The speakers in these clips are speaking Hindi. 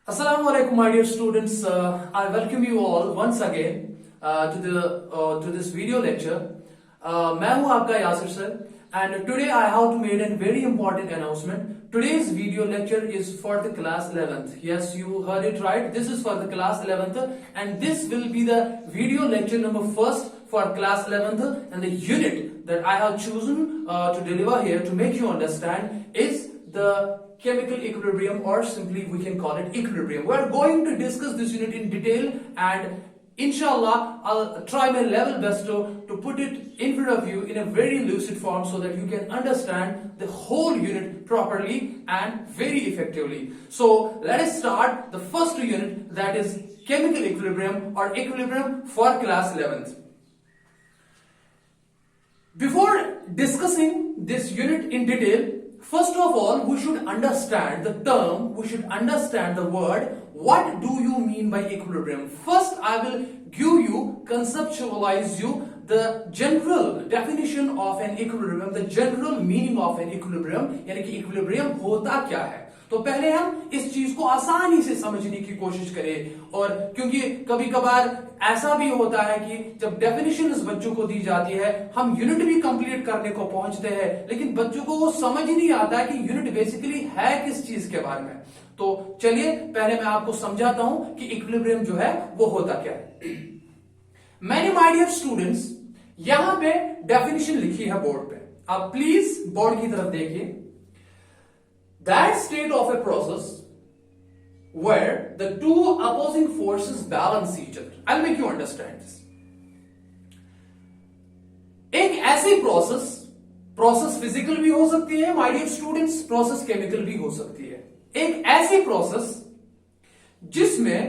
Assalamu alaikum, my dear students. I welcome you all once again to this video lecture. मैं हूं आपका Yasir sir, and today I have to make a very important announcement. Today's video lecture is for the class 11th. Yes, you heard it right. This is for the class 11th, and this will be the video lecture number first for class 11th, and the unit that I have chosen to deliver here to make you understand is the chemical equilibrium, or simply we can call it equilibrium. We are going to discuss this unit in detail, and inshallah I'll try my level best to put it in front of you in a very lucid form so that you can understand the whole unit properly and very effectively. So let us start the first unit, that is chemical equilibrium or equilibrium for class 11th. Before discussing this unit in detail, first of all, we should understand the term, we should understand the word. What do you mean by equilibrium? First, I will give you, conceptualize you the general definition of an equilibrium, the general meaning of an equilibrium, यानी कि equilibrium होता क्या है. तो पहले हम इस चीज को आसानी से समझने की कोशिश करें, और क्योंकि कभी कभार ऐसा भी होता है कि जब डेफिनेशन इस बच्चों को दी जाती है, हम यूनिट भी कंप्लीट करने को पहुंचते हैं, लेकिन बच्चों को वो समझ नहीं आता है कि यूनिट बेसिकली है किस चीज के बारे में. तो चलिए पहले मैं आपको समझाता हूं कि इक्विलिब्रियम जो है वो होता क्या है. मैंने माय डियर स्टूडेंट्स यहां पे डेफिनेशन लिखी है बोर्ड पे, आप प्लीज बोर्ड की तरफ देखिए. That state of a process where the two opposing forces balance each other. I'll make you understand this. एक ऐसी प्रोसेस फिजिकल भी हो सकती है my dear students, process chemical भी हो सकती है. एक ऐसी प्रोसेस जिसमें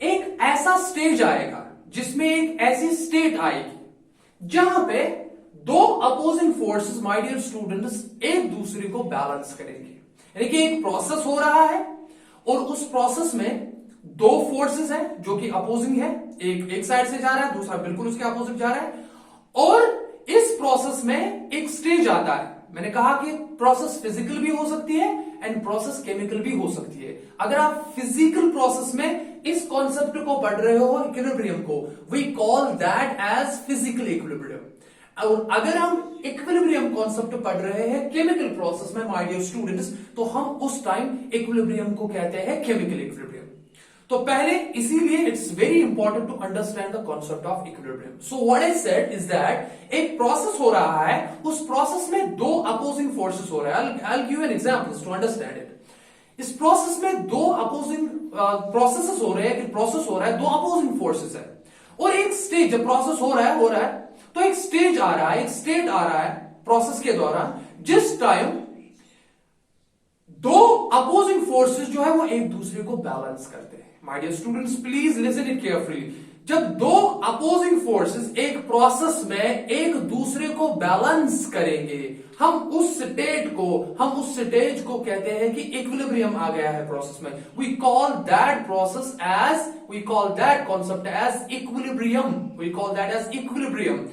एक ऐसा स्टेज आएगा, जिसमें एक ऐसी स्टेट आएगी जहां पे दो opposing forces my dear students एक दूसरे को बैलेंस करेंगे. यानी कि एक प्रोसेस हो रहा है और उस प्रोसेस में दो फोर्सेस हैं जो कि अपोजिंग है, एक साइड से जा रहा है, दूसरा बिल्कुल उसके अपोजिट जा रहा है, और इस प्रोसेस में एक स्टेज आता है. मैंने कहा कि प्रोसेस फिजिकल भी हो सकती है एंड प्रोसेस केमिकल भी हो सकती है. अगर आप फिजिकल प्रोसेस में इस कॉन्सेप्ट को पढ़ रहे हो, इक्विलिब्रियम को, we call that as physical equilibrium. और अगर हम इक्विलिब्रियम कॉन्सेप्ट पढ़ रहे हैं केमिकल प्रोसेस में माय डियर स्टूडेंट्स, तो हम उस टाइम इक्विलिब्रियम को कहते हैं केमिकल इक्विलिब्रियम. तो पहले इसीलिए it's very important to understand the concept of equilibrium. So what I said is that एक प्रोसेस हो रहा है, उस प्रोसेस में दो अपोजिंग फोर्सेस हो रहा है. I will give an examples to understand it. इस प्रोसेस में दो अपोजिंग प्रोसेसेस हो रहे हैं, प्रोसेस हो रहा है, दो अपोजिंग फोर्सेस है, और एक स्टेज जब प्रोसेस हो रहा है तो एक स्टेज आ रहा है, एक स्टेट आ रहा है प्रोसेस के दौरान, जिस टाइम दो अपोजिंग फोर्सेस जो है वो एक दूसरे को बैलेंस करते हैं. My dear students please listen it carefully. जब दो अपोजिंग फोर्सेस एक प्रोसेस में एक दूसरे को बैलेंस करेंगे, हम उस स्टेज को कहते हैं कि इक्विलिब्रियम आ गया है प्रोसेस में. We call that concept as equilibrium. We call that as equilibrium.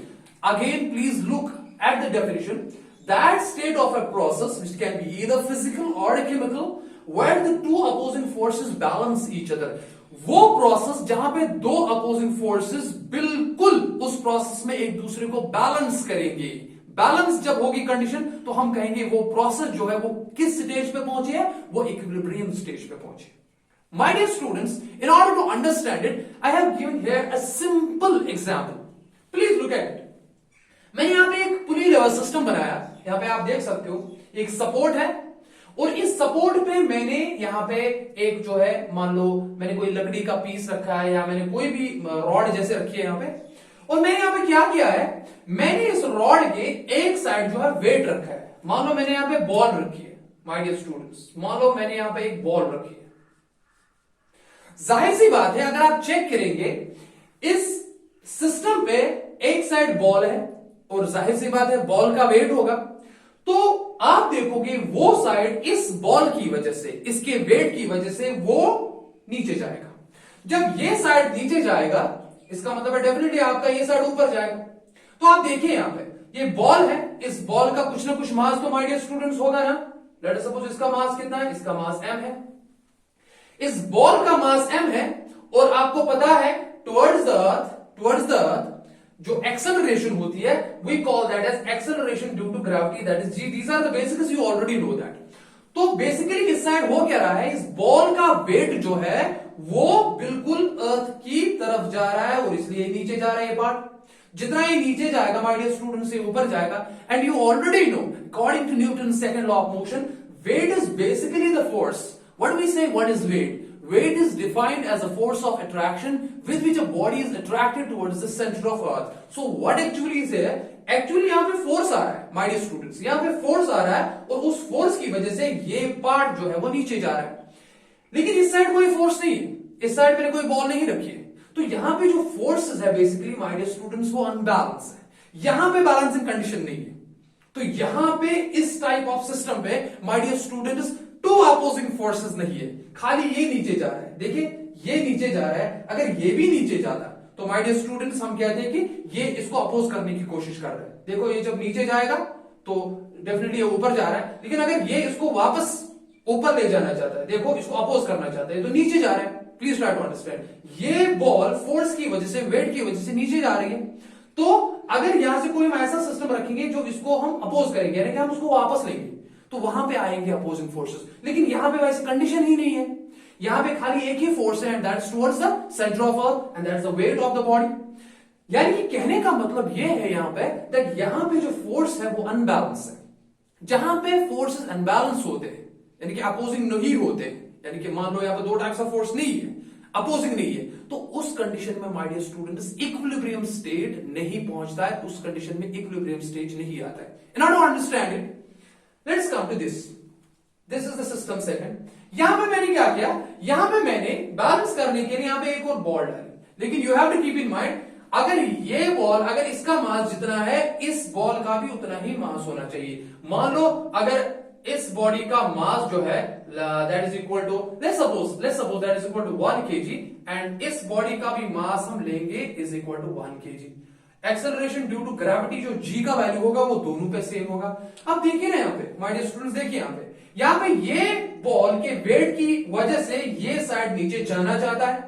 Again, please look at the definition. That state of a process which can be either physical or a chemical where the two opposing forces balance each other. वो प्रोसेस जहां पे दो अपोजिंग फोर्सेस बिल्कुल उस प्रोसेस में एक दूसरे को बैलेंस करेंगे. बैलेंस जब होगी कंडीशन, तो हम कहेंगे वो प्रोसेस जो है वो किस स्टेज पे पहुंची है, वो इक्विलिब्रियम स्टेज पे पहुंची. My dear students, in order to understand it, I have given here a simple example. Please look at it. मैंने यहां पे एक पुली लेवल सिस्टम बनाया. यहां पे आप देख सकते हो एक सपोर्ट है, और इस सपोर्ट पे मैंने यहां पे एक जो है, मान लो मैंने कोई लकड़ी का पीस रखा है या मैंने कोई भी रॉड जैसे रखी है यहां पे, और मैंने यहां पे क्या किया है, मैंने इस रॉड के एक साइड जो है वेट रखा है. मान लो मैंने यहां पे बॉल रखी है माय डियर स्टूडेंट्स, मान लो मैंने यहां पे एक बॉल रखी है. जाहिर सी बात है अगर आप चेक करेंगे इस सिस्टम पे एक साइड बॉल है और जाहिर सी बात है बॉल का वेट होगा, तो आप देखोगे वो साइड इस बॉल की वजह से, इसके वेट की वजह से वो नीचे जाएगा. जब ये साइड नीचे जाएगा, इसका मतलब है डेफिनेटली आपका ये साइड ऊपर जाएगा. तो आप देखिए यहां पे ये बॉल है, इस बॉल का कुछ ना कुछ मास तो माय डियर स्टूडेंट्स होगा ना. लेट अस सपोज इसका मास कितना है, इसका मास m है. इस बॉल का मास m है और आपको पता है टुवर्ड्स द अर्थ जो एक्सेलरेशन होती है we call that as acceleration due to gravity, that is g. These are the basics, you already know that. तो बेसिकली इस साइड हो क्या रहा है, इस बॉल का वेट जो है वो बिल्कुल अर्थ की तरफ जा रहा है और इसलिए नीचे जा रहा है ये पार्ट. जितना ही नीचे जाएगा माय डियर स्टूडेंट से ऊपर जाएगा. And you already know according to Newton second law of motion, weight is basically the force. What we say, what is weight? Weight is defined as a force of attraction with which a body is attracted towards the center of earth. So what actually is here? Actually यहाँ पे फोर्स आ रहा है my dear students, यहाँ पे फोर्स आ रहा है और उस फोर्स की वजह से ये पार्ट जो है वो नीचे जा रहा है. लेकिन इस साइड कोई फोर्स नहीं है, इस साइड मैंने कोई बॉल नहीं रखी है. तो यहाँ पे जो फोर्सेस है बेसिकली my dear students वो अनबैलेंस है. यहाँ पे बैलेंसिंग कंडीशन नहीं है. तो यहाँ पे इस टाइप ऑफ सिस्टम पे my dear students to opposing forces नहीं है, खाली ये नीचे जा रहा है. देखिए ये नीचे जा रहा है, अगर ये भी नीचे जाता तो माय डियर स्टूडेंट्स हम कहते हैं कि ये इसको अपोज करने की कोशिश कर रहा है. देखो ये जब नीचे जाएगा तो डेफिनेटली ये ऊपर जा रहा है, लेकिन अगर ये इसको वापस ऊपर ले जाना चाहता है, देखो इसको अपोज करना चाहता है तो नीचे जा रहा है. Please try to understand. ये बॉल फोर्स की वजह से, वेट की वजह से नीचे जा रही है. तो अगर यहां से कोई हम ऐसा सिस्टम रखेंगे जो इसको हम अपोज करेंगे, यानी कि हम उसको वापस लेंगे, तो वहां पे आएंगे अपोजिंग फोर्सेस. लेकिन यहां पे वैसे कंडीशन ही नहीं है. यहां पे खाली एक ही फोर्स है and that's towards the centre of earth and that's the weight of the body. यानी कि कहने का मतलब ये है यहां पे दैट यहां पे जो फोर्स है वो अनबैलेंस है. जहां पे फोर्सेस अनबैलेंस होते हैं, यानी कि अपोजिंग नहीं होते, यानी कि मान लो यहां पे दो टाइप्स ऑफ फोर्स नहीं है, अपोजिंग नहीं है, तो उस कंडीशन में my dear students equilibrium state नहीं पहुंचता है. उस कंडीशन में इक्विलिब्रियम स्टेट नहीं आता है. In order to understand it, let's come to this. This is the system second. यहां पे मैंने क्या किया, यहां पे मैंने बैलेंस करने के लिए यहां पे एक और बॉल डाली. लेकिन you have to keep in mind, अगर ये बॉल, अगर इसका मास जितना है इस बॉल का भी उतना ही मास होना चाहिए. मान लो अगर इस बॉडी का मास जो है that is equal to, let's suppose that is equal to 1 kg and इस बॉडी का भी मास हम लेंगे is equal to 1 kg. Acceleration due to gravity जो g का वैल्यू होगा वो दोनों पे सेम होगा. अब देखिए ना यहाँ पे माय डियर स्टूडेंट्स, देखिए यहाँ पे ये बॉल के वेट की वजह से ये साइड नीचे जाना चाहता है,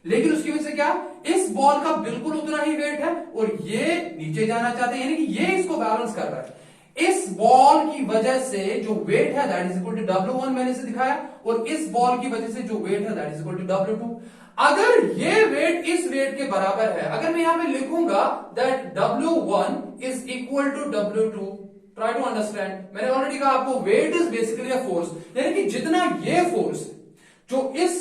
लेकिन उसकी वजह से क्या, इस बॉल का बिल्कुल उतना ही वेट है और ये नीचे जाना चाहते हैं, यानी कि ये इसको बैलेंस कर रहा है. इस बॉल की वजह से जो वेट है that is equal to W1 मैंने इसे दिखाया, और इस बॉल की वजह से जो वेट है that is equal to W2. अगर ये वेट इस वेट के बराबर है, अगर मैं यहां पे लिखूंगा that W1 is equal to W2, try to understand. मैंने ऑलरेडी कहा आपको weight is basically a force, यानी कि जितना ये फोर्स जो इस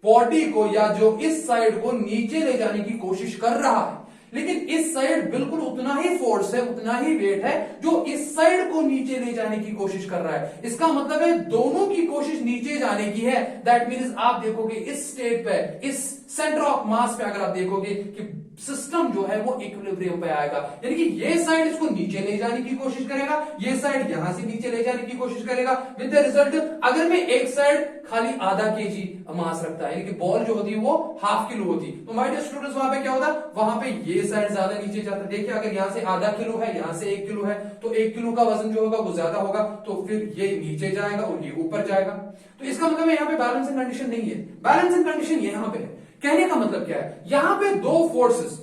बॉडी को या जो इस साइड को नीचे ले जाने की कोशिश कर रहा है, लेकिन इस साइड बिल्कुल उतना ही फोर्स है, उतना ही वेट है जो इस साइड को नीचे ले जाने की कोशिश कर रहा है. इसका मतलब है दोनों की कोशिश नीचे जाने की है. दैट मीन्स आप देखोगे इस स्टेट पे, इस सेंटर ऑफ मास पे अगर आप देखोगे कि सिस्टम जो है वो इक्विलिब्रियम पे आएगा, यानी कि ये साइड इसको नीचे ले जाने की कोशिश करेगा, ये साइड यहां से नीचे ले जाने की कोशिश करेगा. विद द रिजल्ट अगर मैं एक साइड खाली आधा kg मास रखता है, यानी कि बॉल जो होती है वो ½ किलो होती, तो माय डियर स्टूडेंट्स वहां पे क्या होता, वहां पे ये साइड ज्यादा नीचे जाता. देखिए अगर यहां से आधा किलो है, यहां से 1 किलो है, तो 1 किलो का वजन जो होगा वो ज्यादा होगा, तो फिर ये नीचे जाएगा और ये ऊपर जाएगा. तो इसका मतलब यहाँ पे बैलेंसिंग कंडीशन नहीं है. बैलेंसिंग कंडीशन यहां पे है. कहने का मतलब क्या है, यहां पे दो फोर्सेस,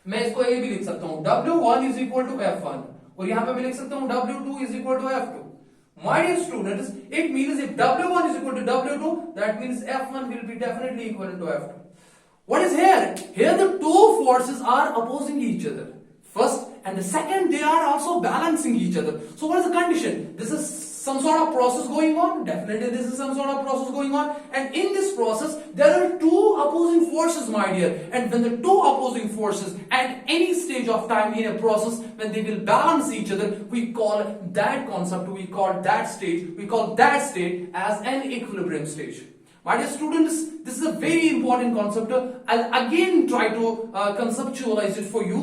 मैं इसको ये भी लिख सकता हूं W1 is equal to F1 और यहां पे मैं लिख सकता हूं W2 is equal to F2. My dear students, it means if W1 is equal to W2, that means F1 will be definitely equal to F2. What is here? Here the two forces are opposing each other. First and the second, they are also balancing each other. So what is the condition? This is some sort of process going on. Definitely this is some sort of process going on. And in this process, there are two opposing forces, my dear. And when the two opposing forces at any stage of time in a process, when they will balance each other, we call that concept, we call that state as an equilibrium stage. My dear students, this is a very important concept. I'll again try to conceptualize it for you,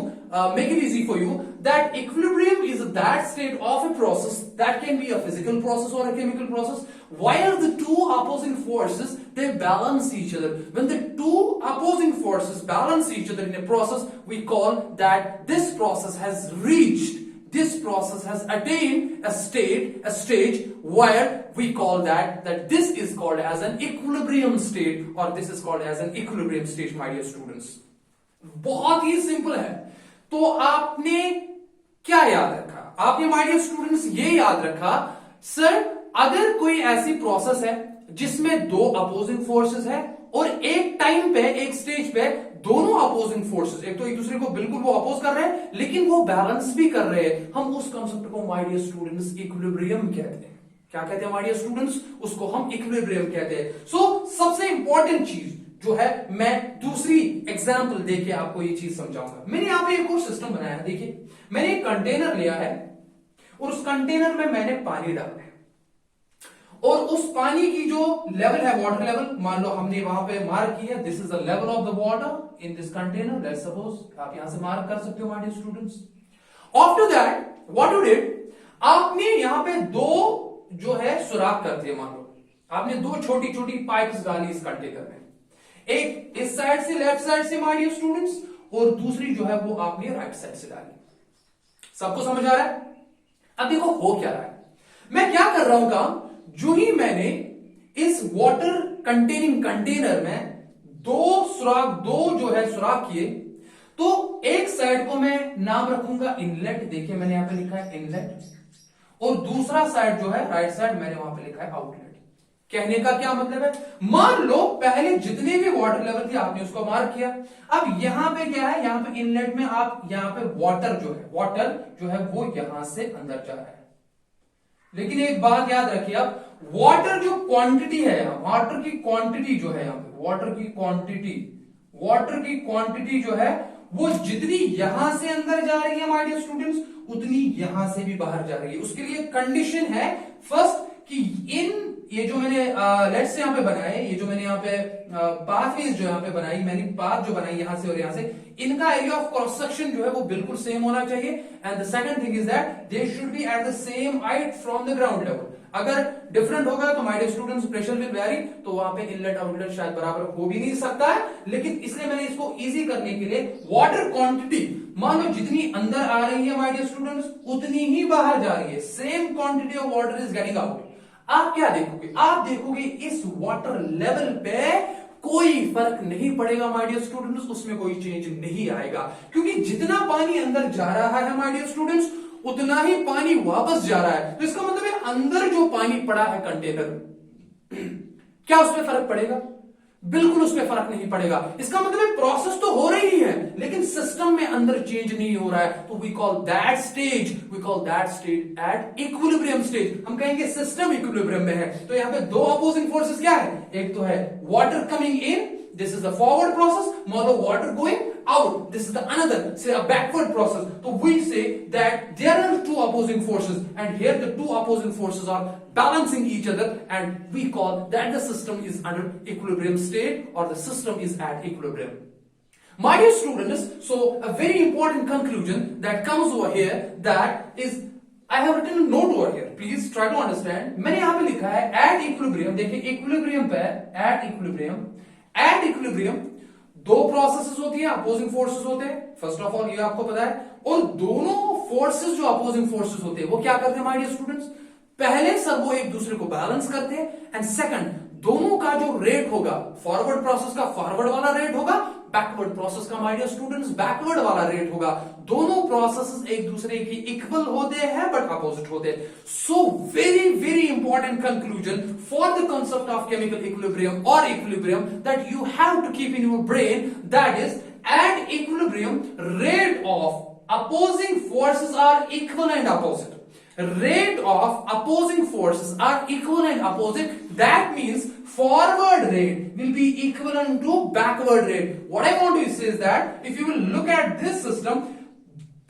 make it easy for you, that equilibrium is that state of a process that can be a physical process or a chemical process, while the two opposing forces, they balance each other. When the two opposing forces balance each other in a process, we call that this process has reached this process has attained a stage where we call that this is called as an equilibrium state, or this is called as an equilibrium state, my dear students. बहुत ही सिंपल है. तो आपने क्या याद रखा? आपने my dear students ये याद रखा, सर अगर कोई ऐसी प्रोसेस है जिसमें दो अपोजिंग फोर्सेस है और एक टाइम पे, एक स्टेज पे दोनों अपोजिंग फोर्सेस, एक तो एक दूसरे को बिल्कुल वो अपोज कर रहे हैं लेकिन वो बैलेंस भी कर रहे हैं, हम उस कंसेप्ट को माय डियर स्टूडेंट्स इक्विलिब्रियम कहते हैं. क्या कहते हैं माय डियर स्टूडेंट्स? उसको हम इक्विलिब्रियम कहते हैं. सो सबसे इंपॉर्टेंट चीज जो है, मैं दूसरी एग्जांपल देके आपको ये चीज समझाऊंगा. मैंने यहां पे एक और सिस्टम बनाया है. देखिए, मैंने एक कंटेनर लिया है और उस कंटेनर में मैंने पानी डाला है, और उस पानी की जो लेवल है, वाटर लेवल, मान लो हमने वहां पे मार्क की है, this is the level of the water in this container. Let's suppose आप यहां से मार्क कर सकते हो my dear students. After that what you did, आपने यहां पे दो जो है सुराख कर दिए. मान लो आपने दो छोटी छोटी पाइप्स डाली इस कंटेनर में, एक इस साइड से, लेफ्ट साइड से माय डियर स्टूडेंट्स, और दूसरी जो है वो आपने राइट साइड से डाली. सबको समझ आ रहा है? अब देखो हो क्या रहा है. मैं क्या कर रहा हूं काम, जो ही मैंने इस वाटर कंटेनिंग कंटेनर में दो जो है सुराख किए, तो एक साइड को मैं नाम रखूंगा इनलेट. देखिए मैंने यहां पे लिखा है इनलेट, और दूसरा साइड जो है राइट साइड मैंने वहां पे लिखा है आउटलेट. कहने का क्या मतलब है, मान लो पहले जितने भी वाटर लेवल थे आपने उसको मार्क किया. अब यहां पे क्या है, यहां पे इनलेट में आप यहां पे वाटर जो है वो यहां से अंदर जा रहा है. लेकिन एक बात याद रखिए, अब वाटर जो क्वांटिटी है, वाटर की क्वांटिटी जो है, यहां पे वाटर की क्वांटिटी जो है वो जितनी यहां से अंदर जा रही है माय डियर स्टूडेंट्स, उतनी यहां से भी बाहर जा रही है. उसके लिए कंडीशन है फर्स्ट कि ये जो मैंने लेट्स से यहां पे बनाए, ये जो मैंने यहां पे पाथवेज जो यहां पे बनाई, मैंने पाथ जो बनाई यहां से और यहां से, इनका एरिया ऑफ क्रॉस सेक्शन जो है वो बिल्कुल सेम होना चाहिए. And the second thing is that they should be at the same height from the ground level. अगर डिफरेंट होगा तो my dear students pressure will vary, तो वहां पे इनलेट आउटलेट शायद बराबर हो भी नहीं सकता है. लेकिन इसलिए मैंने इसको इजी करने के लिए वाटर क्वांटिटी, मान लो जितनी अंदर आ रही है माय डियर स्टूडेंट्स उतनी ही बाहर जा रही है. Same quantity of water is getting out. आप क्या देखोगे, आप देखोगे इस वाटर लेवल पे कोई फर्क नहीं पड़ेगा माय डियर स्टूडेंट्स, उसमें कोई चेंज नहीं आएगा, क्योंकि जितना पानी अंदर जा रहा है माय डियर स्टूडेंट्स उतना ही पानी वापस जा रहा है. तो इसका मतलब है अंदर जो पानी पड़ा है कंटेनर, क्या उसमें फर्क पड़ेगा? बिल्कुल उसमें फर्क नहीं पड़ेगा. इसका मतलब प्रोसेस तो हो रही है लेकिन सिस्टम में अंदर चेंज नहीं हो रहा है. तो we call that stage at equilibrium stage. हम कहेंगे सिस्टम इक्विलिब्रियम में है. तो यहां पे दो अपोजिंग फोर्सेस क्या है, एक तो है water coming in, this is the forward process, मान लो water going out, this is the another, say a backward process. So we say that there are two opposing forces, and here the two opposing forces are balancing each other, and we call that the system is under equilibrium state, or the system is at equilibrium. My dear students, so a very important conclusion that comes over here, that is, I have written a note over here, please try to understand. मैंने यहां पे लिखा है at equilibrium. देखिए equilibrium पे at equilibrium दो प्रोसेसेस होती है, अपोजिंग फोर्सेस होते हैं. फर्स्ट ऑफ ऑल ये आपको पता है. और दोनों फोर्सेस जो अपोजिंग फोर्सेस होते हैं वो क्या करते हैं माय डियर स्टूडेंट्स, पहले सर वो एक दूसरे को बैलेंस करते हैं, एंड सेकंड दोनों का जो रेट होगा, फॉरवर्ड प्रोसेस का फॉरवर्ड वाला रेट होगा, बैकवर्ड प्रोसेस का माय डियर स्टूडेंट्स बैकवर्ड वाला रेट होगा. दोनों प्रोसेसेस एक दूसरे की इक्वल होते हैं बट अपोजिट होते हैं. So very very important conclusion for the concept of chemical equilibrium और equilibrium that you have to keep in your brain, that is at equilibrium rate of opposing forces are equal and opposite. Rate of opposing forces are equal and opposite. That means forward rate will be equivalent to backward rate. What I want to say is that if you will look at this system,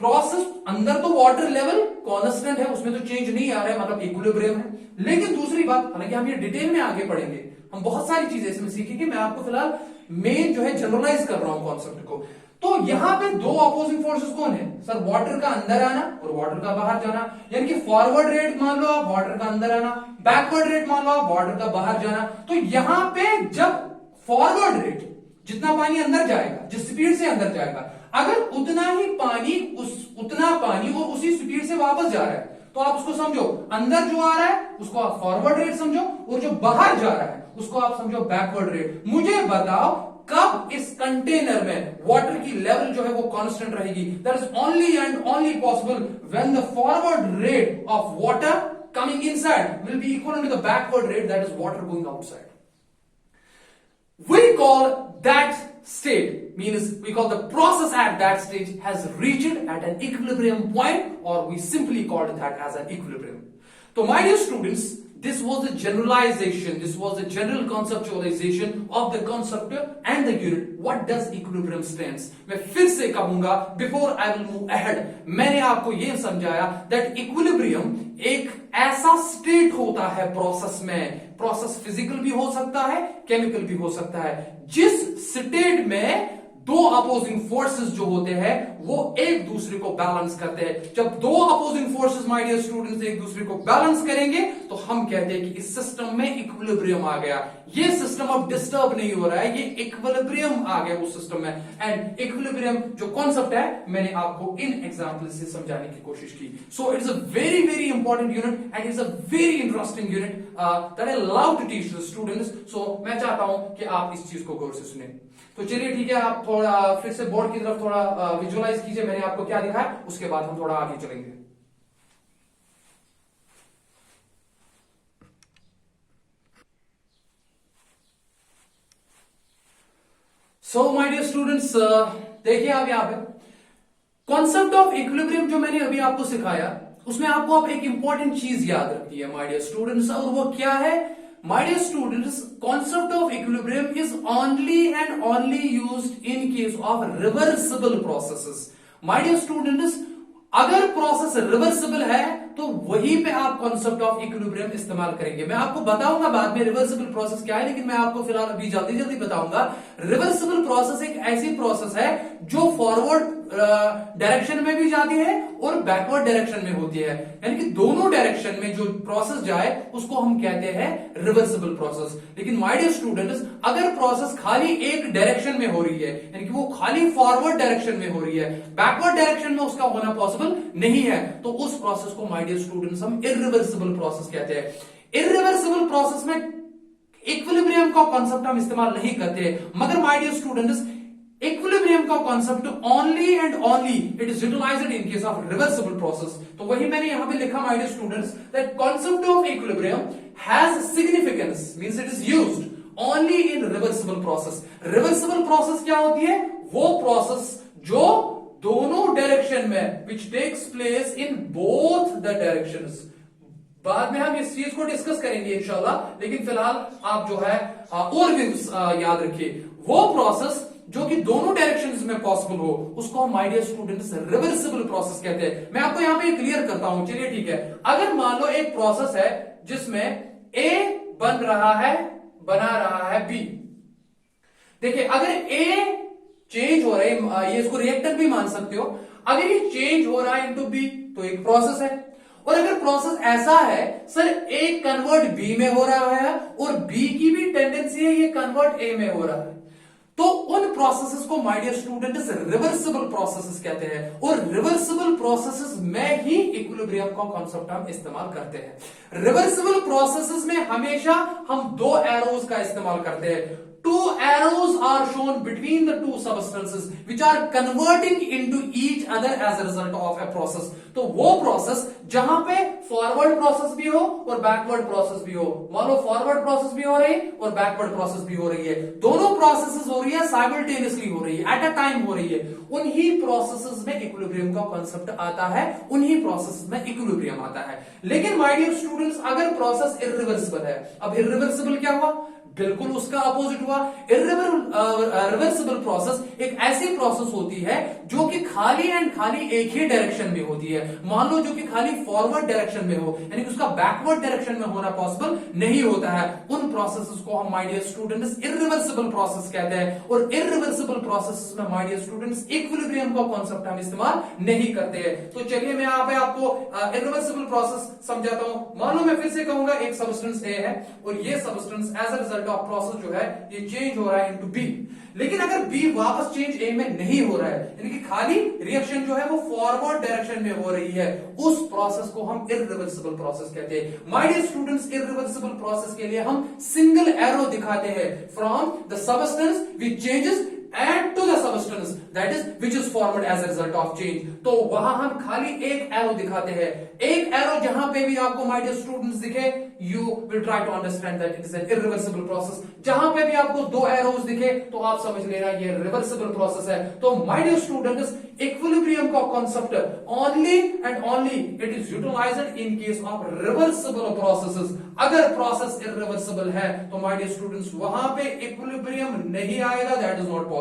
process अंदर तो वाटर लेवल कांस्टेंट है, उसमें तो चेंज नहीं आ रहा है, मतलब इक्विलिब्रियम है. लेकिन दूसरी बात, हालांकि हम ये डिटेल में आगे पढ़ेंगे, हम बहुत सारी चीजें इसमें सीखेंगे, मैं आपको फिलहाल मेन जो है जनरलाइज कर रहा हूं कॉन्सेप्ट को. तो यहां पे दो अपोजिंग फोर्सेस कौन है सर, वाटर का अंदर आना और वाटर का बाहर जाना. यानी कि फॉरवर्ड रेट मान लो आप, वाटर का अंदर आना, बैकवर्ड रेट मान लो आप, वाटर का बाहर जाना. तो यहां पे जब फॉरवर्ड रेट, जितना पानी अंदर जाएगा, जिस स्पीड से अंदर जाएगा, अगर उतना ही पानी उतना पानी और उसी स्पीड से वापस जा रहा है तो आप उसको समझो अंदर जो आ रहा है उसको आप फॉरवर्ड रेट समझो, और जो बाहर जा रहा है उसको आप समझो बैकवर्ड रेट। मुझे बताओ कब इस कंटेनर में वाटर की लेवल जो है वो कांस्टेंट रहेगी? That is only and only possible when the forward rate of water coming inside will be equal to the backward rate that is water going outside. We call that state, means we call the process at that stage has reached at an equilibrium point, or we simply call that as an equilibrium. So my dear students, this was the generalization, this was the general conceptualization of the concept and the unit. What does equilibrium stands? मैं फिर से कहूंगा before I will move ahead, मैंने आपको ये समझाया that equilibrium एक ऐसा स्टेट होता है प्रोसेस में, प्रोसेस फिजिकल भी हो सकता है, केमिकल भी हो सकता है, जिस स्टेट में दो अपोजिंग फोर्सेस जो होते हैं वो एक दूसरे को बैलेंस करते हैं। जब दो opposing forces my dear students एक दूसरे को बैलेंस करेंगे तो हम कहते हैं कि इस सिस्टम में इक्विलिब्रियम आ गया। ये सिस्टम अब डिस्टर्ब नहीं हो रहा है, ये इक्विलिब्रियम आ गया उस सिस्टम में। एंड इक्विलिब्रियम जो कॉन्सेप्ट है मैंने आपको इन एग्जांपल से समझाने की कोशिश की। So it's a very very important unit and it's a very interesting unit that I love to teach the students. So मैं चाहता हूं कि आप इस चीज को गौर से सुने। तो चलिए ठीक है, आप थोड़ा फिर से बोर्ड की तरफ थोड़ा विजुअलाइज कीजिए मैंने आपको क्या दिखाया, उसके बाद हम थोड़ा आगे चलेंगे। सो माय डियर स्टूडेंट्स, देखिए आप यहां पे कॉन्सेप्ट ऑफ इक्विलिब्रियम जो मैंने अभी आपको सिखाया उसमें आपको आप एक इंपॉर्टेंट चीज याद रखनी है माय डियर स्टूडेंट्स, और वो क्या है? My dear students, concept of equilibrium is only and only used in case of reversible processes. My dear students, अगर प्रोसेस रिवर्सिबल है तो वहीं पे आप कॉन्सेप्ट ऑफ इक्विलिब्रियम इस्तेमाल करेंगे। मैं आपको बताऊंगा बाद में रिवर्सिबल प्रोसेस क्या है, लेकिन मैं आपको फिलहाल अभी जल्दी जल्दी बताऊंगा। रिवर्सिबल प्रोसेस एक ऐसी प्रोसेस है जो फॉरवर्ड डायरेक्शन में भी जाती है और बैकवर्ड डायरेक्शन में होती है, यानी कि दोनों डायरेक्शन में जो प्रोसेस जाए उसको हम कहते हैं रिवर्सिबल प्रोसेस। लेकिन माय डियर स्टूडेंट्स, अगर प्रोसेस खाली एक डायरेक्शन में हो रही है, यानी कि वो खाली फॉरवर्ड डायरेक्शन में हो रही है, बैकवर्ड डायरेक्शन में उसका होना पॉसिबल नहीं है, तो उस प्रोसेस को माय डियर स्टूडेंट्स हम इरिवर्सिबल प्रोसेस कहते हैं। इरिवर्सिबल प्रोसेस में इक्विलिब्रियम का कॉन्सेप्ट हम इस्तेमाल नहीं करते, मगर माय डियर स्टूडेंट्स इक्विलिब्रियम का concept only and only it is utilized in case of reversible process. तो वही मैंने यहां पे लिखा my dear students that concept of equilibrium has significance, means it is used only in reversible process. Reversible process क्या होती है? वो प्रोसेस जो दोनों डायरेक्शन में which takes place in both the directions. बाद में हम इस चीज को डिस्कस करेंगे इंशाल्लाह, लेकिन फिलहाल आप जो है ओवरव्यूज याद रखिए। वो प्रोसेस जो कि दोनों डायरेक्शंस में पॉसिबल हो उसको हम my dear students reversible process कहते हैं। मैं आपको यहां पे क्लियर करता हूं, चलिए ठीक है। अगर मान लो एक प्रोसेस है जिसमें ए बना रहा है बी। देखिए अगर ए चेंज हो रहा है, ये इसको रिएक्टर भी मान सकते हो, अगर ये चेंज हो रहा है इनटू बी तो एक प्रोसेस है। और अगर प्रोसेस ऐसा है सर ए कन्वर्ट बी में हो रहा है और बी की भी टेंडेंसी है ये कन्वर्ट ए में हो रहा है, तो उन प्रोसेसेस को my dear students reversible processes कहते हैं। और रिवर्सिबल प्रोसेसेस में ही इक्विलिब्रियम का कॉन्सेप्ट हम इस्तेमाल करते हैं। रिवर्सिबल प्रोसेसेस में हमेशा हम दो एरोज का इस्तेमाल करते हैं। Two arrows are shown between the two substances which are converting into each other as a result of a process. तो वो प्रोसेस जहां पे फॉरवर्ड प्रोसेस भी हो और बैकवर्ड प्रोसेस भी हो, मान लो फॉरवर्ड प्रोसेस भी हो रही है और बैकवर्ड प्रोसेस भी हो रही है, दोनों प्रोसेसेस हो रही है साइमल्टेनियसली हो रही है, एट अ टाइम हो रही है, उन्हीं प्रोसेसेस में इक्विलिब्रियम का कॉन्सेप्ट आता है, उन्हीं प्रोसेसेस में इक्विलिब्रियम आता है। लेकिन माय डियर स्टूडेंट्स अगर प्रोसेस इरिवर्सिबल है, अब इरिवर्सिबल क्या हुआ? बिल्कुल उसका अपोजिट हुआ। रिवर्सिबल प्रोसेस एक ऐसी प्रोसेस होती है जो कि खाली एंड खाली एक ही डायरेक्शन में होती है। मान लो जो कि खाली फॉरवर्ड डायरेक्शन में हो, यानी कि उसका बैकवर्ड डायरेक्शन में होना पॉसिबल नहीं होता है, उन प्रोसेसेस को हम my dear students irreversible process कहते हैं। और इरिवर्सिबल प्रोसेसेस में माय डियर स्टूडेंट्स इक्विलिब्रियम का कॉन्सेप्ट हम इस्तेमाल नहीं करते हैं। तो चलिए मैं यहाँ पे आपको इरिवर्सिबल प्रोसेस समझाता हूं। मान लो मैं फिर से कहूंगा एक सबस्टेंस ए है और ये substance as a result result of process जो है ये चेंज हो रहा है इनटू बी। लेकिन अगर बी वापस चेंज ए में नहीं हो रहा है, यानी कि खाली रिएक्शन जो है वो फॉरवर्ड डायरेक्शन में हो रही है, उस प्रोसेस को हम इरिवर्सिबल प्रोसेस कहते हैं। My dear students, irreversible process के लिए हम सिंगल एरो दिखाते हैं from the substance which changes and to the substance that is which is formed as a result of change। तो वहां हम खाली एक एरो दिखाते हैं। एक एरो जहां पे भी आपको माय डियर स्टूडेंट्स दिखे, you will try to understand that it is an irreversible process। जहां पे भी आपको दो एरोस दिखे तो आप समझ लेना ये रिवर्सिबल प्रोसेस है। तो माय डियर स्टूडेंट्स, इक्विलिब्रियम का concept only and only it is utilized in case of reversible processes. अगर प्रोसेस इरिवर्सिबल है तो माय डियर स्टूडेंट्स वहां पे इक्विलिब्रियम नहीं आएगा, that is not possible.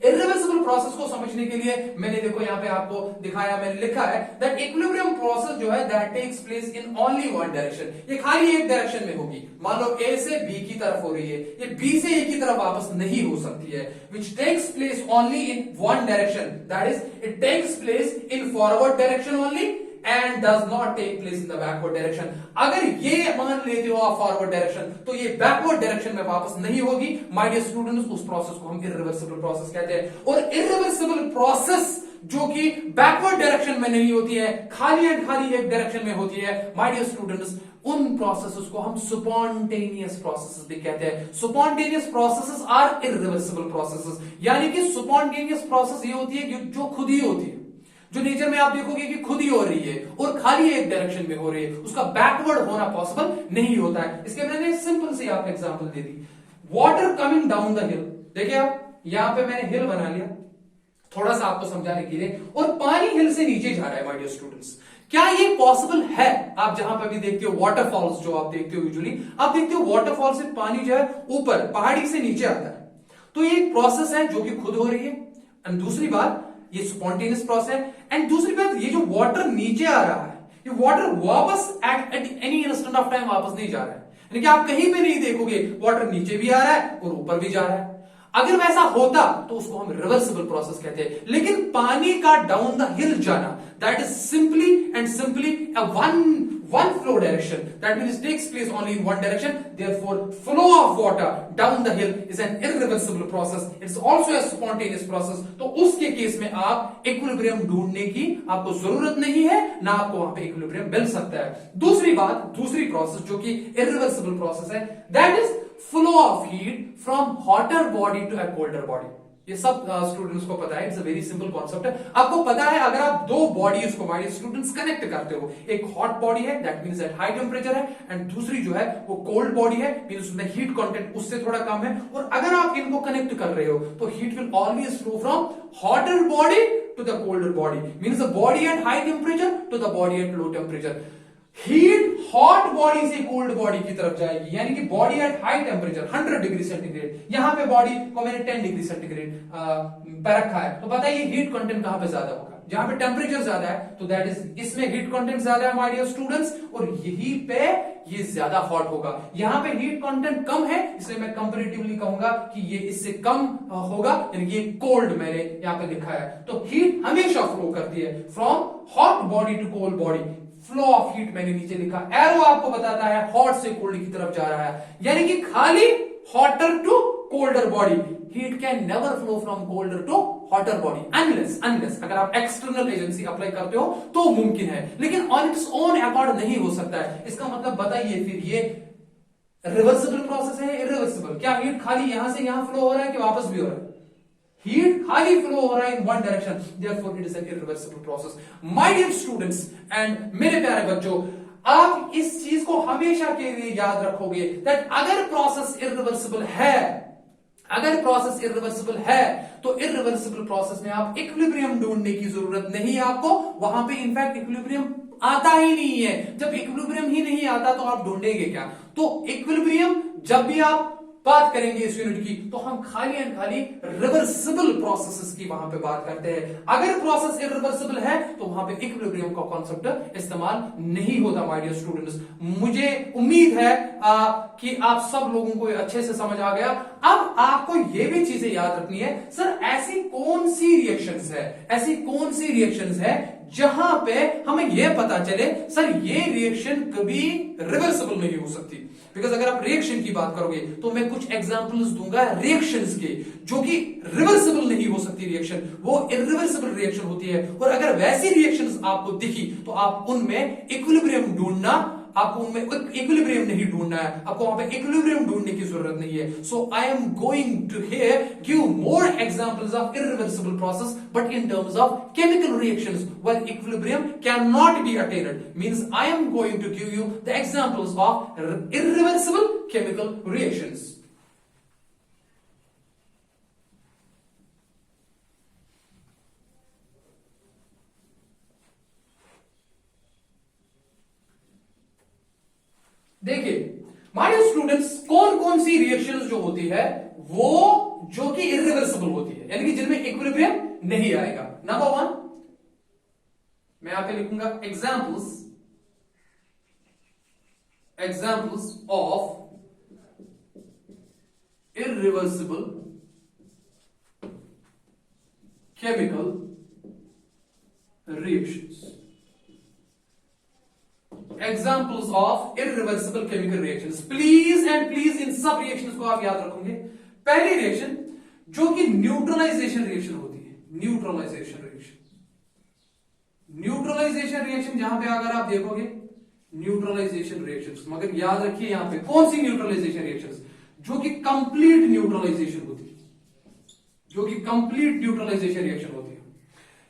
Irreversible process को समझने के लिए मैंने देखो यहां पे आपको दिखाया, मैंने लिखा है दैट इक्विलिब्रियम प्रोसेस जो है that takes place in only one direction. ये खाली एक डायरेक्शन में होगी। मान लो ए से बी की तरफ हो रही है, ये बी से ए की तरफ वापस नहीं हो सकती है। Which takes place only in one direction, that is it takes place in forward direction only and does not take place in the backward direction। अगर ये मान लेते हो आप फॉरवर्ड डायरेक्शन तो ये बैकवर्ड डायरेक्शन में वापस नहीं होगी। माय डियर स्टूडेंट्स, उस प्रोसेस को हम इरिवर्सिबल प्रोसेस कहते हैं। और इरिवर्सिबल प्रोसेस जो कि बैकवर्ड डायरेक्शन में नहीं होती है, खाली एंड खाली एक डायरेक्शन में होती है, माय डियर स्टूडेंट्स उन प्रोसेसेस को हम स्पॉन्टेनियस प्रोसेसेस भी कहते हैं। Spontaneous processes are irreversible processes. यानी कि स्पॉन्टेनियस प्रोसेस ये होती है जो खुद ही होती है, जो नेचर में आप देखोगे कि खुद ही हो रही है और खाली एक डायरेक्शन में हो रही है, उसका बैकवर्ड होना पॉसिबल नहीं होता है। इसके मैंने सिंपल सी आपको example they the. Water coming down the हिल, देखिए आप यहां पे मैंने हिल बना लिया थोड़ा सा आपको समझाने के लिए, और पानी हिल से नीचे जा रहा है। माय डियर स्टूडेंट्स, क्या ये पॉसिबल है? आप जहां पर भी देखते हो वाटरफॉल्स जो आप देखते हो, यूजुअली आप देखते हो वाटरफॉल से पानी जो है ऊपर पहाड़ी से नीचे आता है, तो ये एक प्रोसेस है जो कि खुद हो रही है। एंड दूसरी बात, ये स्पॉन्टेनियस प्रोसेस है। एंड दूसरी बात, ये जो वाटर नीचे आ रहा है, ये वाटर वापस at any instant of time वापस नहीं जा रहा है। यानी कि आप कहीं पे नहीं देखोगे वाटर नीचे भी आ रहा है और ऊपर भी जा रहा है। अगर वैसा होता तो उसको हम रिवर्सिबल प्रोसेस कहते हैं। लेकिन पानी का डाउन द हिल जाना, that is simply and simply one flow direction, that means it takes place only in one direction, therefore flow of water down the hill is an irreversible process, it's also a spontaneous process। तो उसके केस में आप इक्विलिब्रियम ढूंढने की आपको जरूरत नहीं है, ना आपको वहां पे इक्विलिब्रियम मिल सकता है। दूसरी बात, दूसरी प्रोसेस जो कि इरिवर्सिबल प्रोसेस है, that is flow of heat from hotter body to a colder body. ये सब स्टूडेंट्स को पता है, it's a very simple concept है। आपको पता है अगर आप दो बॉडीज को माय स्टूडेंट्स कनेक्ट करते हो, एक हॉट बॉडी है that means eight high temperature है, एंड दूसरी जो है वो कोल्ड बॉडी है, मींस उसमें हीट कंटेंट उससे थोड़ा कम है। और अगर आप इनको कनेक्ट कर रहे हो तो heat will always flow from hotter body to the colder body, means the body at high temperature to the body at low temperature. Heat hot body से कोल्ड बॉडी की तरफ जाएगी, यानी कि body at high temperature 100 degree centigrade, यहां पे बॉडी को मैंने 10 डिग्री सेंटीग्रेड पे रखा है, तो बताइए हीट कंटेंट कहां पे ज्यादा होगा? जहां पे टेम्परेचर ज्यादा है, तो दैट इज इसमें हीट कंटेंट ज्यादा है माय डियर स्टूडेंट्स, और यहीं पे ये ज्यादा हॉट होगा। यहां पे हीट कंटेंट कम है, इसलिए मैं कंपैरेटिवली कहूंगा कि ये इससे कम होगा, यानी कि ये कोल्ड मैंने यहां पे लिखा है। तो हीट हमेशा फ्लो करती है from hot body to cold body. Flow of heat मैंने नीचे लिखा, एरो आपको बताता है हॉट से कोल्ड की तरफ जा रहा है, यानी कि खाली hotter to colder body. Heat can never flow from colder to hotter body unless अगर आप एक्सटर्नल एजेंसी अप्लाई करते हो तो मुमकिन है, लेकिन ऑन इट्स ओन अकॉर्ड नहीं हो सकता है। इसका मतलब बताइए फिर ये रिवर्सिबल प्रोसेस है इरिवर्सिबल? क्या हीट खाली यहां से यहां फ्लो हो रहा है कि वापस भी हो रहा है? हीट खाली फ्लो हो रहा है in one direction, therefore it is an irreversible process. My dear students and मेरे प्यारे बच्चों, आप इस चीज को हमेशा के लिए याद रखोगे दैट अगर प्रोसेस इरिवर्सिबल है, अगर प्रोसेस इरिवर्सिबल है तो इरिवर्सिबल प्रोसेस में आप इक्विलिब्रियम ढूंढने की जरूरत नहीं है आपको, वहां पे इनफैक्ट इक्विलिब्रियम आता ही नहीं है। जब इक्विलिब्रियम ही नहीं आता तो आप ढूंढेंगे क्या? तो इक्विलिब्रियम जब भी आप बात करेंगे इस यूनिट की तो हम खाली एंड खाली रिवर्सिबल प्रोसेसेस की वहां पे बात करते हैं। अगर प्रोसेस इरिवर्सिबल है तो वहां पे इक्विलिब्रियम का कॉन्सेप्ट इस्तेमाल नहीं होता माय डियर स्टूडेंट्स। मुझे उम्मीद है कि आप सब लोगों को अच्छे से समझ आ गया। अब आपको ये भी चीजें याद रखनी है, सर ऐसी कौन सी रिएक्शंस है, ऐसी कौन सी रिएक्शंस है जहां पे हमें यह पता चले सर ये रिएक्शन कभी रिवर्सिबल नहीं हो सकती। बिकॉज अगर आप रिएक्शन की बात करोगे तो मैं कुछ एग्जांपल्स दूंगा रिएक्शंस के जो कि रिवर्सिबल नहीं हो सकती रिएक्शन, वो इरिवर्सिबल रिएक्शन होती है। और अगर वैसी रिएक्शंस आपको दिखी तो आप उनमें इक्विलिब्रियम ढूंढना, आपको उनमें इक्विलिब्रियम नहीं ढूंढना है, आपको वहां पे इक्विलिब्रियम ढूंढने की जरूरत नहीं है। So I am going to here give more examples of irreversible process but in terms of chemical reactions when equilibrium can not be attained, means I am going to give you the examples of irreversible chemical reactions. देखिए माय डियर स्टूडेंट्स, कौन कौन सी रिएक्शंस जो होती है वो जो कि इरिवर्सिबल होती है, यानी कि जिनमें इक्विलिब्रियम नहीं आएगा। नंबर 1 मैं यहां पे लिखूंगा examples of irreversible chemical reactions. Examples of irreversible chemical reactions. Please and please इन सब रिएक्शंस को आप याद रखोगे। पहली रिएक्शन जो कि न्यूट्रलाइजेशन रिएक्शन होती है, न्यूट्रलाइजेशन रिएक्शन जहां पे अगर आप देखोगे न्यूट्रलाइजेशन रिएक्शंस, मगर याद रखिए यहां पे कौन सी न्यूट्रलाइजेशन रिएक्शंस, जो कि कंप्लीट न्यूट्रलाइजेशन होती है, जो कि कंप्लीट न्यूट्रलाइजेशन रिएक्शन होती है।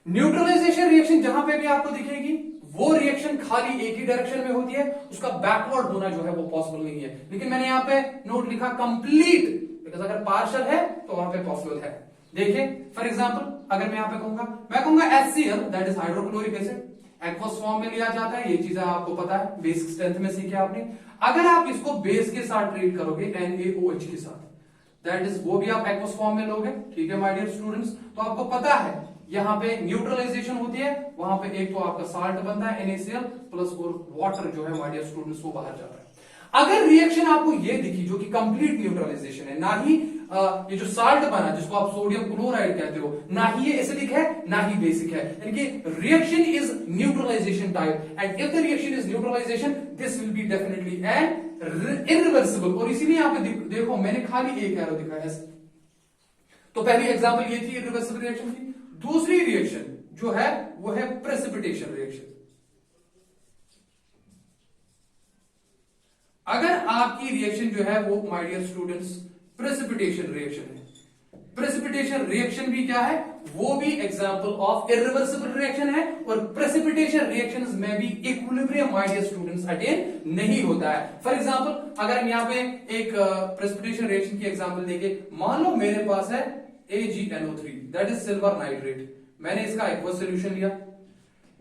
न्यूट्रलाइजेशन रिएक्शन जहां पे भी आपको दिखेगी वो रिएक्शन खाली एक ही डायरेक्शन में होती है, उसका बैकवर्ड होना जो है वो पॉसिबल नहीं है। लेकिन मैंने यहां पे नोट लिखा कंप्लीट, बिकॉज अगर पार्शियल है तो वहां पे पॉसिबल है। देखिए फॉर एग्जांपल अगर मैं यहां पे कहूंगा, मैं कहूंगा HCl that is hydrochloric acid, aqueous form में लिया जाता है, ये चीजें आपको पता है, बेसिक स्ट्रेंथ में सीखे आपने। अगर आप इसको बेस के साथ ट्रीट करोगे NaOH के साथ, दैट इज वो भी आप एक्वस फॉर्म में लोगे, ठीक है माय डियर स्टूडेंट्स। तो आपको पता है यहां पे न्यूट्रलाइजेशन होती है, वहां पे एक तो आपका साल्ट बनता है NaCl प्लस और वाटर जो है माय डियर स्टूडेंट्स वो बाहर जाता है। अगर रिएक्शन आपको ये दिखी जो कि कंप्लीट न्यूट्रलाइजेशन है, ना ही ये जो साल्ट बना जिसको आप सोडियम क्लोराइड कहते हो, ना ही ये एसिडिक है ना ही बेसिक है, यानी कि reaction is neutralization type, and if the reaction is neutralization this will be definitely an irreversible. और इसीलिए यहां पे देखो मैंने खाली एक एरो दिखाया है। तो पहली एग्जांपल ये थी इरिवर्सिबल रिएक्शन की। दूसरी रिएक्शन जो है वो है प्रेसिपिटेशन रिएक्शन। अगर आपकी रिएक्शन जो है वो my dear students precipitation reaction है, प्रेसिपिटेशन रिएक्शन भी क्या है, वो भी एग्जांपल ऑफ इरिवर्सिबल रिएक्शन है। और प्रेसिपिटेशन रिएक्शंस में भी equilibrium my dear students attain नहीं होता है। फॉर एग्जांपल अगर हम यहां पे एक प्रेसिपिटेशन रिएक्शन की एग्जांपल देखें, मान लो मेरे पास है AgNO3 that is silver nitrate, मैंने इसका एक्वस सोल्यूशन लिया,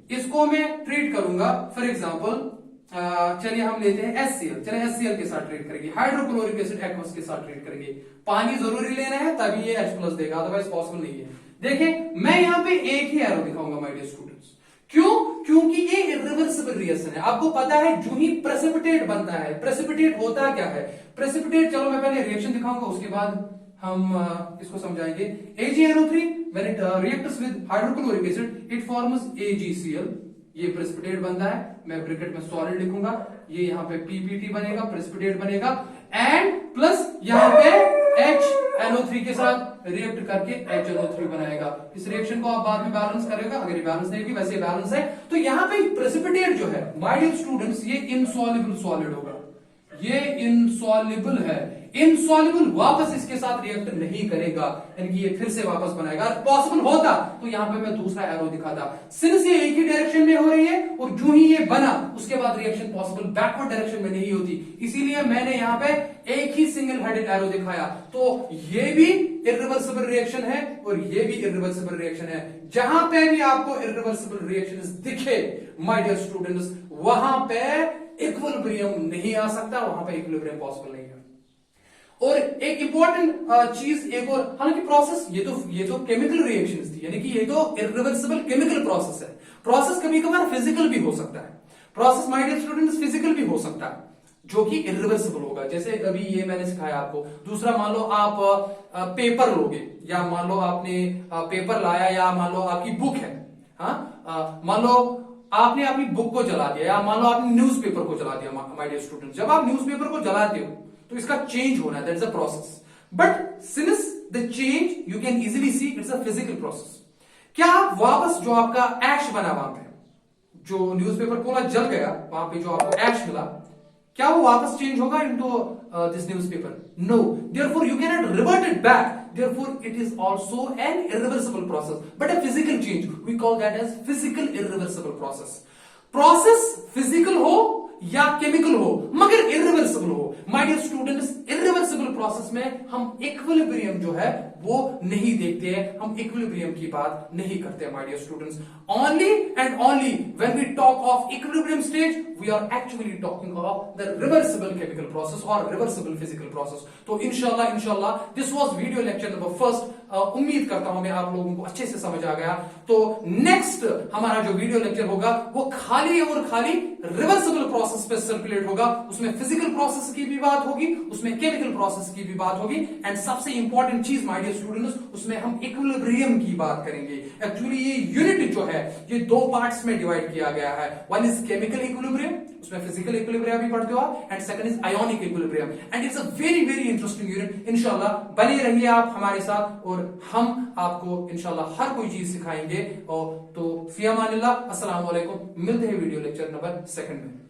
इसको मैं ट्रीट करूंगा फॉर एग्जांपल चलिए हम लेते हैं HCl, चलिए HCl के साथ ट्रीट करेंगे, हाइड्रोक्लोरिक एसिड एक्वस के साथ ट्रीट करेंगे। पानी जरूरी लेना है तभी ये H+ देगा, अदरवाइज पॉसिबल नहीं है। देखिए मैं यहां पे एक ही एरो दिखाऊंगा माय डियर स्टूडेंट्स, क्यों, क्योंकि ये इरिवर्सिबल रिएक्शन है। आपको पता है जो ही प्रेसिपिटेट बनता है, प्रेसिपिटेट होता क्या है, प्रेसिपिटेट, चलो मैं पहले रिएक्शन दिखाऊंगा उसके बाद हम इसको समझाएंगे। AgNO3 when it reacts with hydrochloric acid it forms AgCl, ये प्रेसिपिटेट बनता है, मैं ब्रैकेट में सॉलिड लिखूंगा, ये यहाँ पे PPT बनेगा, प्रेसिपिटेट बनेगा, एंड प्लस यहाँ पे HNO3 के साथ रिएक्ट करके HNO3 बनाएगा। इस रिएक्शन को आप बाद में बैलेंस करेगा, अगर ये बैलेंस नहीं भी वैसे बैलेंस है। तो यहाँ पे प्रेसिपिटेट जो है माय डियर स्टूडेंट्स ये इनसॉल्युबल सॉलिड होगा, ये इनसॉल्युबल है, इनसॉल्युबल वापस इसके साथ रिएक्ट नहीं करेगा, यानी कि ये फिर से वापस बनाएगा। पॉसिबल होता तो यहां पे मैं दूसरा एरो दिखाता, सिंस ये एक ही डायरेक्शन में हो रही है और जो ही ये बना उसके बाद रिएक्शन पॉसिबल बैकवर्ड डायरेक्शन में नहीं होती, इसीलिए मैंने यहां पे एक ही सिंगल हेडेड एरो दिखाया। तो ये भी इरिवर्सिबल रिएक्शन है और ये भी इरिवर्सिबल रिएक्शन है। जहां पे भी आपको इरिवर्सिबल रिएक्शन दिखे माय डियर स्टूडेंट्स, वहां पे इक्विलिब्रियम नहीं आ सकता, वहां पे इक्विलिब्रियम पॉसिबल नहीं है। और एक इंपॉर्टेंट चीज एक और, हालांकि प्रोसेस ये तो केमिकल रिएक्शंस थी, यानी कि ये तो इरिवर्सिबल केमिकल प्रोसेस है। प्रोसेस कभी कभार फिजिकल भी हो सकता है, process my dear students physical भी हो सकता है जो कि इरिवर्सिबल होगा, जैसे अभी ये मैंने सिखाया आपको। दूसरा मान लो आप पेपर लोगे, या मान लो आपने पेपर लाया, या मान लो आपकी बुक है, हाँ, मान लो आपने अपनी बुक को जला दिया, या मान लो आपने न्यूज़पेपर को जला दिया। माय डियर स्टूडेंट, जब आप न्यूज़पेपर को जलाते हो तो इसका चेंज होना है, that is a process. But since the change you can easily see it's a physical process. क्या आप वापस जो आपका ऐश बना वहां पे, जो न्यूज़पेपर पूरा जल गया, वहां पे जो आपको ऐश मिला, क्या वो वापस चेंज होगा into this newspaper? No, therefore you can not revert it back, therefore it is also an irreversible process, but a physical change, we call that as physical irreversible process. Process physical हो या केमिकल हो मगर irreversible हो। My dear students, irreversible process में हम इक्विलिब्रियम जो है वो नहीं देखते हैं, हम इक्विलिब्रियम की बात नहीं करते हैं। My dear students, only and only when we talk of equilibrium stage we are actually talking of the reversible chemical process और रिवर्सिबल फिजिकल प्रोसेस। तो इंशाल्लाह this was video lecture number first. उम्मीद करता हूं मैं आप लोगों को अच्छे से समझ आ गया। तो नेक्स्ट हमारा जो वीडियो लेक्चर होगा वो खाली और खाली रिवर्सिबल प्रोसेस पे सर्कुलेट होगा। उसमें फिजिकल प्रोसेस की भी बात होगी, उसमें केमिकल प्रोसेस की भी बात होगी, एंड सबसे इंपॉर्टेंट चीज माय डियर स्टूडेंट्स, उसमें हम इक्विलिब्रियम की बात करेंगे। एक्चुअली ये यूनिट जो है ये दो पार्ट्स में डिवाइड किया गया है। वन इज केमिकल इक्विलिब्रियम, उसमें फिजिकल इक्विलिब्रियम भी पढ़ते हो आप, and second is ionic equilibrium, and it's a very very interesting unit. इंशाल्लाह बने रहिए आप हमारे साथ और हम आपको इंशाल्लाह हर कोई चीज सिखाएंगे। और तो फी अमानिल्लाह, अस्सलाम वालेकुम। मिलते हैं वीडियो लेक्चर नंबर 2 में।